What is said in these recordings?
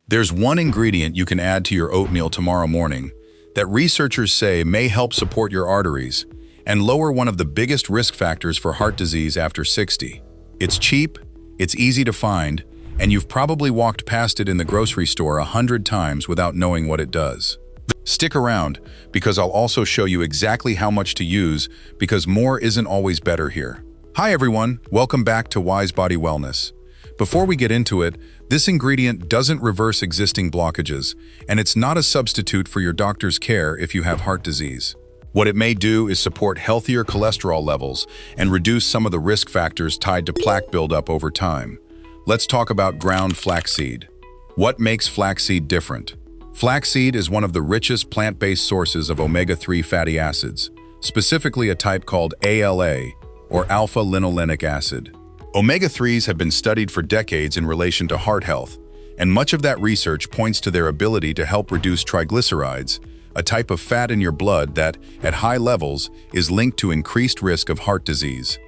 There's one ingredient you can add to your oatmeal tomorrow morning that researchers say may help support your arteries and lower one of the biggest risk factors for heart disease after 60. It's cheap, it's easy to find, and you've probably walked past it in the grocery store 100 times without knowing what it does. Stick around, because I'll also show you exactly how much to use, because more isn't always better here. Hi everyone, welcome back to Wise Body Wellness. Before we get into it, this ingredient doesn't reverse existing blockages, and it's not a substitute for your doctor's care if you have heart disease. What it may do is support healthier cholesterol levels and reduce some of the risk factors tied to plaque buildup over time. Let's talk about ground flaxseed. What makes flaxseed different? Flaxseed is one of the richest plant-based sources of omega-3 fatty acids, specifically a type called ALA, or alpha-linolenic acid. Omega-3s have been studied for decades in relation to heart health, and much of that research points to their ability to help reduce triglycerides, a type of fat in your blood that, at high levels, is linked to increased risk of heart disease.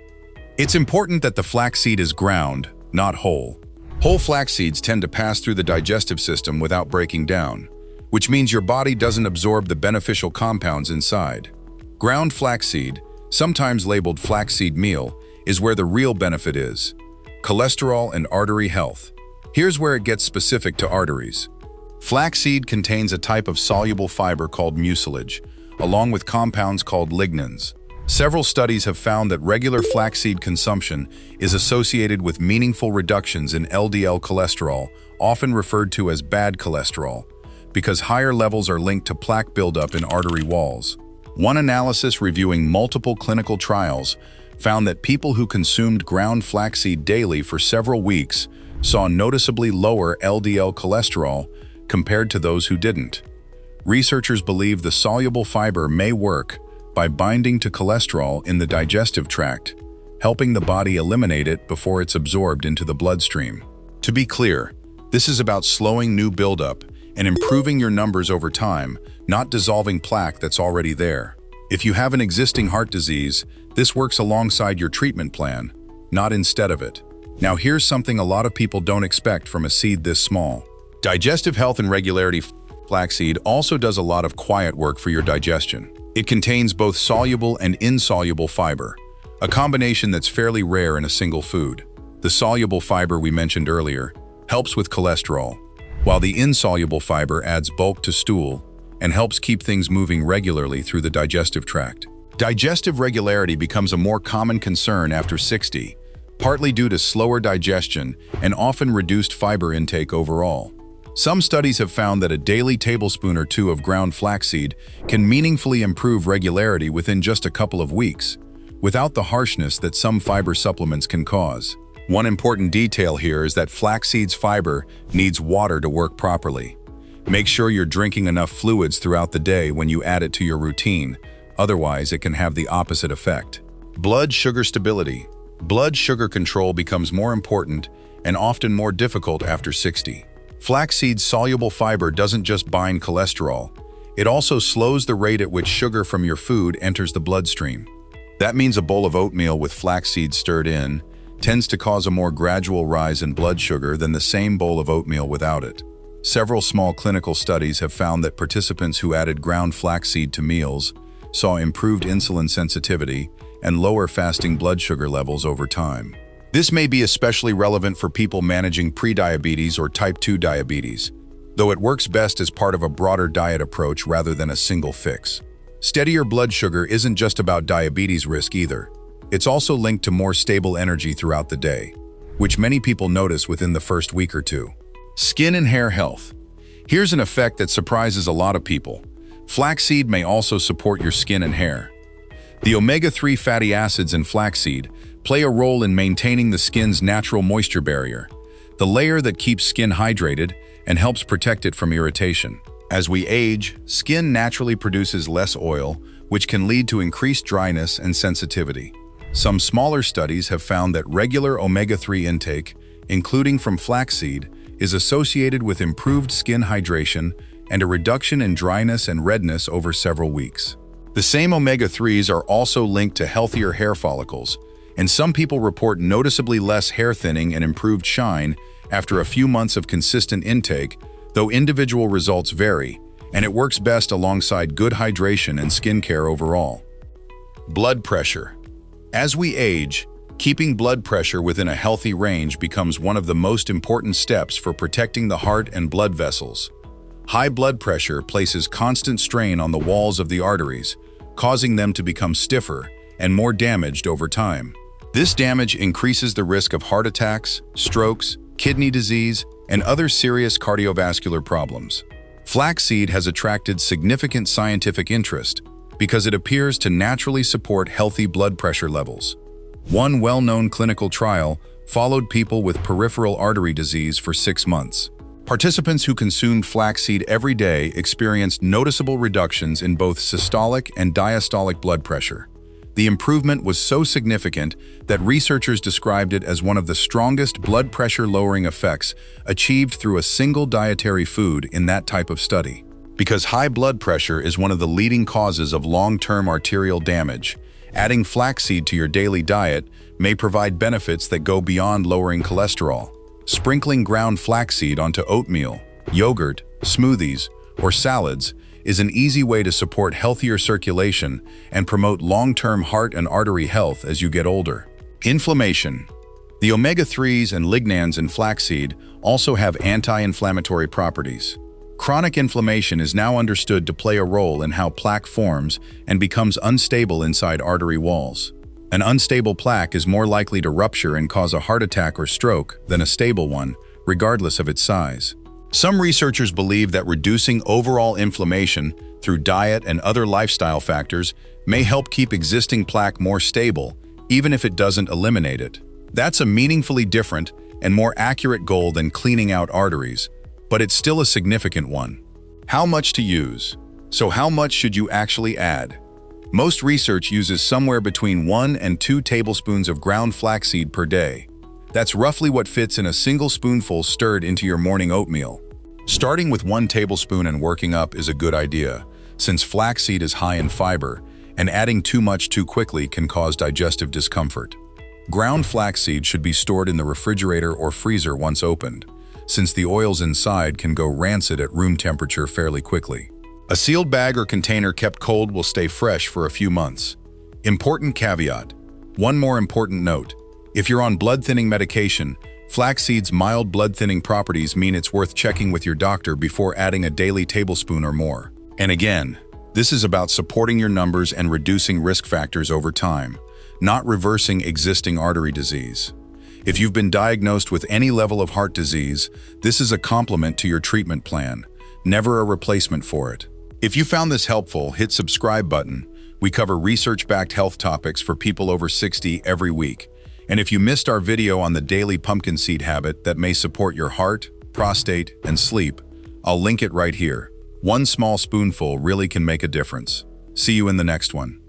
It's important that the flaxseed is ground, not whole. Whole flax seeds tend to pass through the digestive system without breaking down, which means your body doesn't absorb the beneficial compounds inside. Ground flaxseed, sometimes labeled flaxseed meal, is where the real benefit is: cholesterol and artery health. Here's where it gets specific to arteries. Flaxseed contains a type of soluble fiber called mucilage, along with compounds called lignans. Several studies have found that regular flaxseed consumption is associated with meaningful reductions in LDL cholesterol, often referred to as bad cholesterol, because higher levels are linked to plaque buildup in artery walls. One analysis reviewing multiple clinical trials found that people who consumed ground flaxseed daily for several weeks saw noticeably lower LDL cholesterol compared to those who didn't. Researchers believe the soluble fiber may work by binding to cholesterol in the digestive tract, helping the body eliminate it before it's absorbed into the bloodstream. To be clear, this is about slowing new buildup and improving your numbers over time, not dissolving plaque that's already there. If you have an existing heart disease, this works alongside your treatment plan, not instead of it. Now here's something a lot of people don't expect from a seed this small. Digestive health and regularity. Flaxseed also does a lot of quiet work for your digestion. It contains both soluble and insoluble fiber, a combination that's fairly rare in a single food. The soluble fiber we mentioned earlier helps with cholesterol, while the insoluble fiber adds bulk to stool and helps keep things moving regularly through the digestive tract. Digestive regularity becomes a more common concern after 60, partly due to slower digestion and often reduced fiber intake overall. Some studies have found that a daily tablespoon or two of ground flaxseed can meaningfully improve regularity within just a couple of weeks, without the harshness that some fiber supplements can cause. One important detail here is that flaxseed's fiber needs water to work properly. Make sure you're drinking enough fluids throughout the day when you add it to your routine, otherwise it can have the opposite effect. Blood sugar stability. Blood sugar control becomes more important and often more difficult after 60. Flaxseed's soluble fiber doesn't just bind cholesterol, it also slows the rate at which sugar from your food enters the bloodstream. That means a bowl of oatmeal with flaxseed stirred in tends to cause a more gradual rise in blood sugar than the same bowl of oatmeal without it. Several small clinical studies have found that participants who added ground flaxseed to meals saw improved insulin sensitivity and lower fasting blood sugar levels over time. This may be especially relevant for people managing prediabetes or type 2 diabetes, though it works best as part of a broader diet approach rather than a single fix. Steadier blood sugar isn't just about diabetes risk either. It's also linked to more stable energy throughout the day, which many people notice within the first week or two. Skin and hair health. Here's an effect that surprises a lot of people. Flaxseed may also support your skin and hair. The omega-3 fatty acids in flaxseed play a role in maintaining the skin's natural moisture barrier, the layer that keeps skin hydrated and helps protect it from irritation. As we age, skin naturally produces less oil, which can lead to increased dryness and sensitivity. Some smaller studies have found that regular omega-3 intake, including from flaxseed, is associated with improved skin hydration and a reduction in dryness and redness over several weeks. The same omega-3s are also linked to healthier hair follicles, and some people report noticeably less hair thinning and improved shine after a few months of consistent intake, though individual results vary, and it works best alongside good hydration and skincare overall. Blood pressure. As we age, keeping blood pressure within a healthy range becomes one of the most important steps for protecting the heart and blood vessels. High blood pressure places constant strain on the walls of the arteries, causing them to become stiffer and more damaged over time. This damage increases the risk of heart attacks, strokes, kidney disease, and other serious cardiovascular problems. Flaxseed has attracted significant scientific interest because it appears to naturally support healthy blood pressure levels. One well-known clinical trial followed people with peripheral artery disease for 6 months. Participants who consumed flaxseed every day experienced noticeable reductions in both systolic and diastolic blood pressure. The improvement was so significant that researchers described it as one of the strongest blood pressure-lowering effects achieved through a single dietary food in that type of study. Because high blood pressure is one of the leading causes of long-term arterial damage, adding flaxseed to your daily diet may provide benefits that go beyond lowering cholesterol. Sprinkling ground flaxseed onto oatmeal, yogurt, smoothies, or salads is an easy way to support healthier circulation and promote long-term heart and artery health as you get older. Inflammation. The omega-3s and lignans in flaxseed also have anti-inflammatory properties. Chronic inflammation is now understood to play a role in how plaque forms and becomes unstable inside artery walls. An unstable plaque is more likely to rupture and cause a heart attack or stroke than a stable one, regardless of its size. Some researchers believe that reducing overall inflammation through diet and other lifestyle factors may help keep existing plaque more stable, even if it doesn't eliminate it. That's a meaningfully different and more accurate goal than cleaning out arteries, but it's still a significant one. How much to use? So how much should you actually add? Most research uses somewhere between 1 and 2 tablespoons of ground flaxseed per day. That's roughly what fits in a single spoonful stirred into your morning oatmeal. Starting with 1 tablespoon and working up is a good idea, since flaxseed is high in fiber, and adding too much too quickly can cause digestive discomfort. Ground flaxseed should be stored in the refrigerator or freezer once opened, since the oils inside can go rancid at room temperature fairly quickly. A sealed bag or container kept cold will stay fresh for a few months. Important caveat. One more important note. If you're on blood-thinning medication, flaxseed's mild blood-thinning properties mean it's worth checking with your doctor before adding a daily tablespoon or more. And again, this is about supporting your numbers and reducing risk factors over time, not reversing existing artery disease. If you've been diagnosed with any level of heart disease, this is a complement to your treatment plan, never a replacement for it. If you found this helpful, hit subscribe button. We cover research-backed health topics for people over 60 every week. And if you missed our video on the daily pumpkin seed habit that may support your heart, prostate, and sleep, I'll link it right here. One small spoonful really can make a difference. See you in the next one.